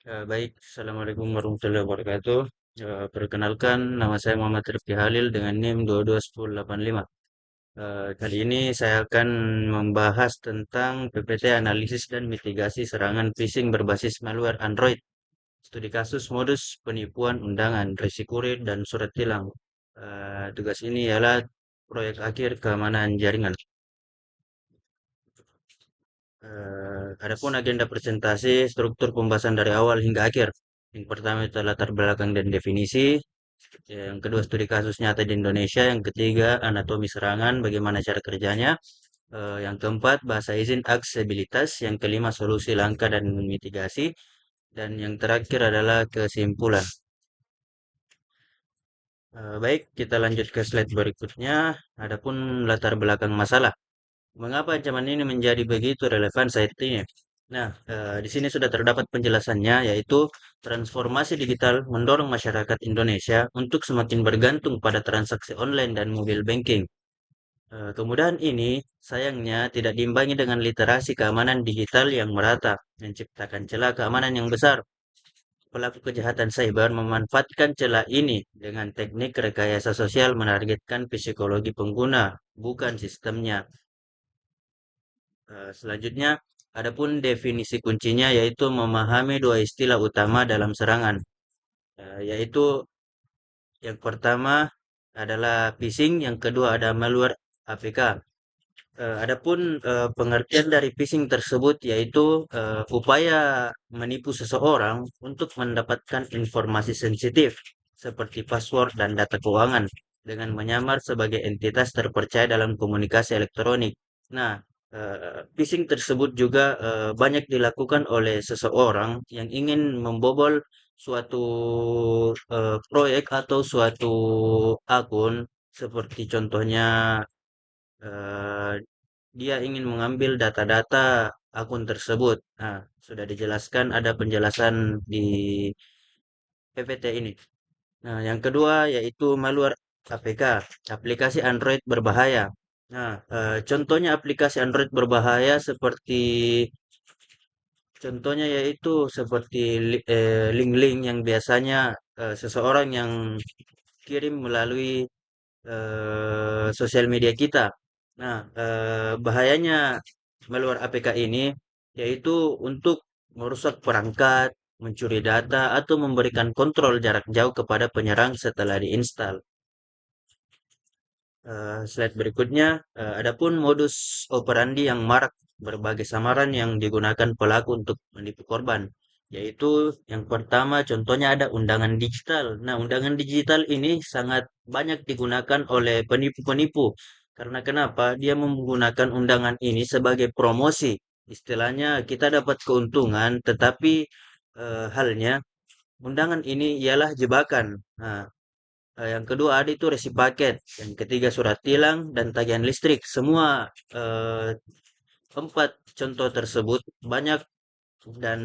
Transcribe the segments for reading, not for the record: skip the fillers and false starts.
Baik, Assalamualaikum warahmatullahi wabarakatuh. Perkenalkan, nama saya Muhammad Rifki Halil dengan NIM 221085. Kali ini saya akan membahas tentang PPT analisis dan mitigasi serangan phishing berbasis malware Android, studi kasus modus penipuan undangan, risiko read, dan surat tilang. Tugas ini ialah proyek akhir keamanan jaringan. Adapun agenda presentasi, struktur pembahasan dari awal hingga akhir. Yang pertama itu latar belakang dan definisi. Yang kedua studi kasus nyata di Indonesia. Yang ketiga anatomi serangan, bagaimana cara kerjanya. Yang keempat bahasa izin aksesibilitas. Yang kelima solusi langkah dan mitigasi. Dan yang terakhir adalah kesimpulan. Baik, kita lanjut ke slide berikutnya. Adapun latar belakang masalah. Mengapa ancaman ini menjadi begitu relevan saat ini? Nah, di sini sudah terdapat penjelasannya, yaitu transformasi digital mendorong masyarakat Indonesia untuk semakin bergantung pada transaksi online dan mobile banking. Kemudahan ini sayangnya tidak diimbangi dengan literasi keamanan digital yang merata, menciptakan celah keamanan yang besar. Pelaku kejahatan cyber memanfaatkan celah ini dengan teknik rekayasa sosial menargetkan psikologi pengguna, bukan sistemnya. Selanjutnya, adapun definisi kuncinya yaitu memahami dua istilah utama dalam serangan, yaitu yang pertama adalah phishing, yang kedua ada malware APK. Adapun pengertian dari phishing tersebut yaitu upaya menipu seseorang untuk mendapatkan informasi sensitif seperti password dan data keuangan dengan menyamar sebagai entitas terpercaya dalam komunikasi elektronik. Nah, phishing tersebut juga banyak dilakukan oleh seseorang yang ingin membobol suatu proyek atau suatu akun, seperti contohnya eh, dia ingin mengambil data-data akun tersebut. Nah, sudah dijelaskan ada penjelasan di PPT ini. Nah, yang kedua yaitu malware APK, aplikasi Android berbahaya. Nah, contohnya aplikasi Android berbahaya contohnya yaitu seperti link-link yang biasanya seseorang yang kirim melalui sosial media kita. Nah, bahayanya malware APK ini yaitu untuk merusak perangkat, mencuri data, atau memberikan kontrol jarak jauh kepada penyerang setelah diinstal. Slide berikutnya, adapun modus operandi yang marak, berbagai samaran yang digunakan pelaku untuk menipu korban, yaitu yang pertama contohnya ada undangan digital. Nah, undangan digital ini sangat banyak digunakan oleh penipu-penipu. Karena kenapa? Dia menggunakan undangan ini sebagai promosi. Istilahnya kita dapat keuntungan, tetapi halnya undangan ini ialah jebakan. Nah, yang kedua ada itu resi paket, yang ketiga surat tilang dan tagihan listrik. Semua eh, empat contoh tersebut banyak dan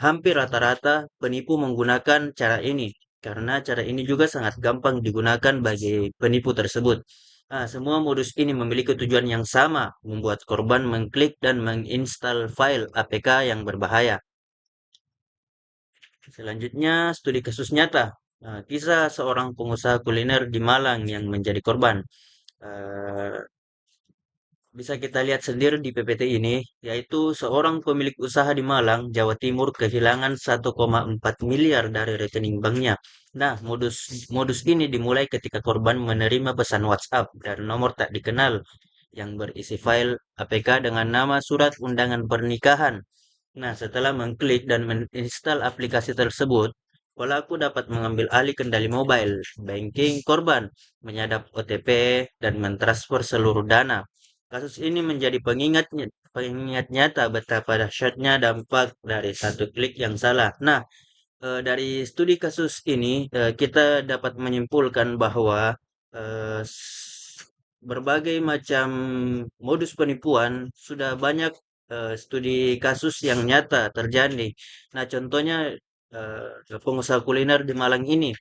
hampir rata-rata penipu menggunakan cara ini karena cara ini juga sangat gampang digunakan bagi penipu tersebut. Nah, semua modus ini memiliki tujuan yang sama, membuat korban mengklik dan menginstal file APK yang berbahaya. Selanjutnya, studi kasus nyata. Kisah seorang pengusaha kuliner di Malang yang menjadi korban. Eh, Bisa kita lihat sendiri di PPT ini, yaitu seorang pemilik usaha di Malang, Jawa Timur kehilangan 1,4 miliar dari rekening banknya. Nah, modus modus ini dimulai ketika korban menerima pesan WhatsApp dari nomor tak dikenal yang berisi file APK dengan nama surat undangan pernikahan. Nah, setelah mengklik dan menginstal aplikasi tersebut, pelaku dapat mengambil alih kendali mobile banking korban, menyadap OTP, dan mentransfer seluruh dana. Kasus ini menjadi pengingat nyata betapa dahsyatnya dampak dari satu klik yang salah. Nah, dari studi kasus ini, kita dapat menyimpulkan bahwa eh, berbagai macam modus penipuan sudah banyak studi kasus yang nyata terjadi. Nah, contohnya pengusaha kuliner di Malang ini,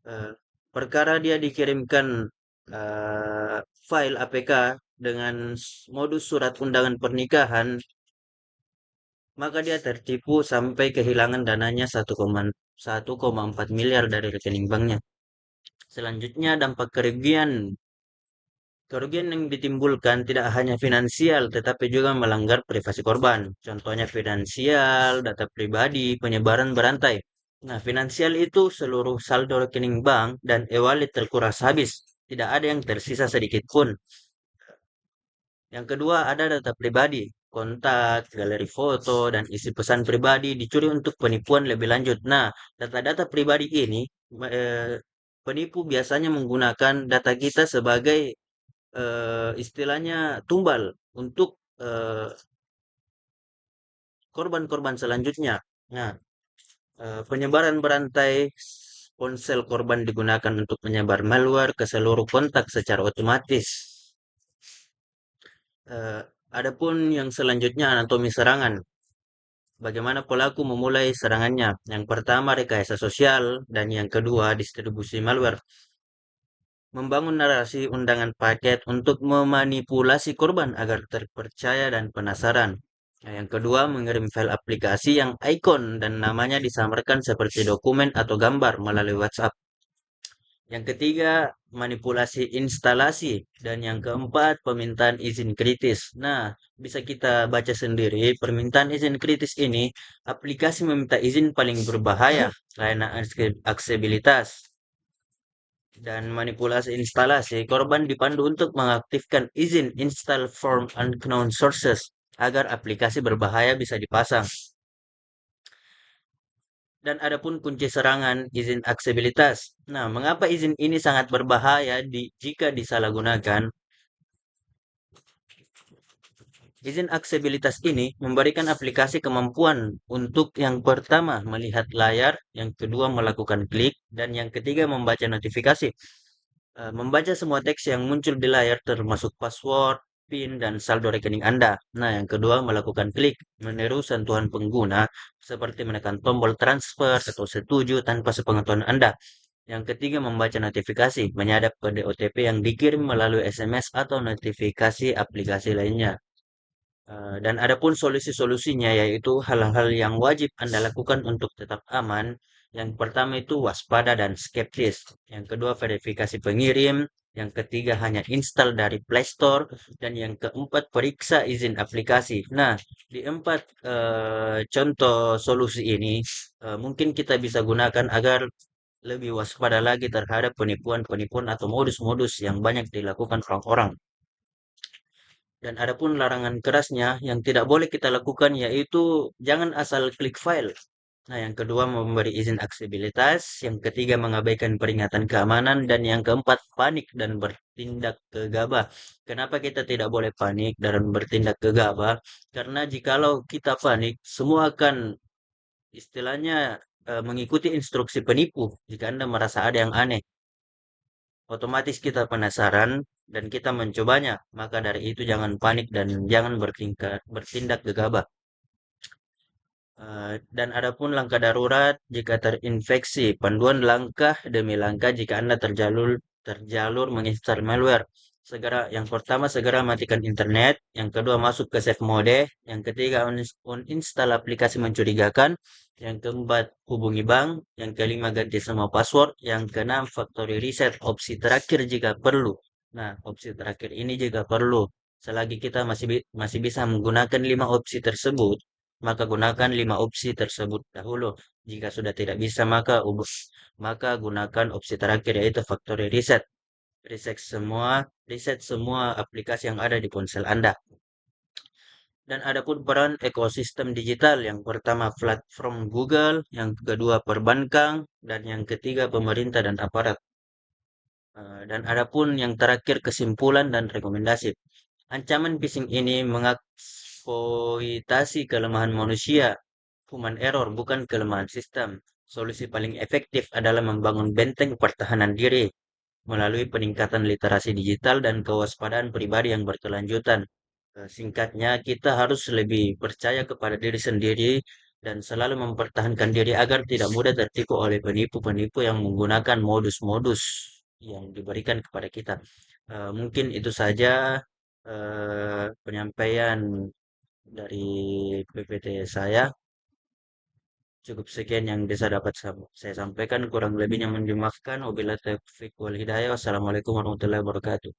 eh, perkara dia dikirimkan eh, file APK dengan modus surat undangan pernikahan maka dia tertipu sampai kehilangan dananya 1,4 miliar dari rekening banknya. Selanjutnya, dampak kerugian yang ditimbulkan tidak hanya finansial, tetapi juga melanggar privasi korban. Contohnya finansial, data pribadi, penyebaran berantai. Nah, finansial itu seluruh saldo rekening bank dan e-wallet terkuras habis. Tidak ada yang tersisa sedikit pun. Yang kedua, ada data pribadi, kontak, galeri foto, dan isi pesan pribadi dicuri untuk penipuan lebih lanjut. Nah, data-data pribadi ini, penipu biasanya menggunakan data kita sebagai istilahnya tumbal untuk eh, korban-korban selanjutnya. Nah, penyebaran berantai ponsel korban digunakan untuk menyebar malware ke seluruh kontak secara otomatis. Eh, Adapun yang selanjutnya anatomi serangan. Bagaimana pelaku memulai serangannya? Yang pertama rekayasa sosial dan yang kedua distribusi malware. Membangun narasi undangan paket untuk memanipulasi korban agar terpercaya dan penasaran. Nah, yang kedua, mengirim file aplikasi yang ikon dan namanya disamarkan seperti dokumen atau gambar melalui WhatsApp. Yang ketiga, manipulasi instalasi. Dan yang keempat, permintaan izin kritis. Nah, bisa kita baca sendiri, permintaan izin kritis ini, aplikasi meminta izin paling berbahaya, layanan aksesibilitas, dan manipulasi instalasi, korban dipandu untuk mengaktifkan izin install from unknown sources agar aplikasi berbahaya bisa dipasang. Dan adapun kunci serangan izin aksesibilitas. Nah, mengapa izin ini sangat berbahaya jika disalahgunakan? Izin aksesibilitas ini memberikan aplikasi kemampuan untuk yang pertama melihat layar, yang kedua melakukan klik, dan yang ketiga membaca notifikasi. Membaca semua teks yang muncul di layar termasuk password, PIN, dan saldo rekening Anda. Nah, yang kedua melakukan klik, meniru sentuhan pengguna seperti menekan tombol transfer atau setuju tanpa sepengetahuan Anda. Yang ketiga membaca notifikasi, menyadap kode OTP yang dikirim melalui SMS atau notifikasi aplikasi lainnya. Dan adapun solusi-solusinya yaitu hal-hal yang wajib Anda lakukan untuk tetap aman. Yang pertama itu waspada dan skeptis. Yang kedua verifikasi pengirim. Yang ketiga hanya install dari Play Store. Dan yang keempat periksa izin aplikasi. Nah, di empat contoh solusi ini mungkin kita bisa gunakan agar lebih waspada lagi terhadap penipuan-penipuan atau modus-modus yang banyak dilakukan orang-orang. Dan adapun larangan kerasnya yang tidak boleh kita lakukan yaitu jangan asal klik file. Nah, yang kedua memberi izin aksesibilitas, yang ketiga mengabaikan peringatan keamanan, dan yang keempat panik dan bertindak gegabah. Kenapa kita tidak boleh panik dan bertindak gegabah? Karena jikalau kita panik, semua akan istilahnya mengikuti instruksi penipu. Jika Anda merasa ada yang aneh, otomatis kita penasaran dan kita mencobanya. Maka dari itu jangan panik dan jangan bertindak gegabah. Dan adapun langkah darurat jika terinfeksi, panduan langkah demi langkah jika Anda terjalur menginstal malware. Yang pertama segera matikan internet, yang kedua masuk ke safe mode, yang ketiga uninstall aplikasi mencurigakan, yang keempat hubungi bank, yang kelima ganti semua password, yang keenam factory reset, opsi terakhir jika perlu. Nah, opsi terakhir ini jika perlu. Selagi kita masih bisa menggunakan 5 opsi tersebut, maka gunakan 5 opsi tersebut dahulu. Jika sudah tidak bisa, maka gunakan opsi terakhir yaitu factory reset. Reset semua aplikasi yang ada di ponsel Anda. Dan adapun peran ekosistem digital, yang pertama platform Google, yang kedua perbankan, dan yang ketiga pemerintah dan aparat. Dan adapun yang terakhir kesimpulan dan rekomendasi. Ancaman phishing ini mengeksploitasi kelemahan manusia, human error, bukan kelemahan sistem. Solusi paling efektif adalah membangun benteng pertahanan diri melalui peningkatan literasi digital dan kewaspadaan pribadi yang berkelanjutan. Singkatnya, kita harus lebih percaya kepada diri sendiri dan selalu mempertahankan diri agar tidak mudah tertipu oleh penipu-penipu yang menggunakan modus-modus yang diberikan kepada kita. Mungkin itu saja penyampaian Dari PPT saya, cukup sekian yang bisa dapat saya sampaikan. Kurang lebihnya mohon dimaafkan. Wabillahi taufiq wal hidayah. Wassalamualaikum warahmatullahi wabarakatuh.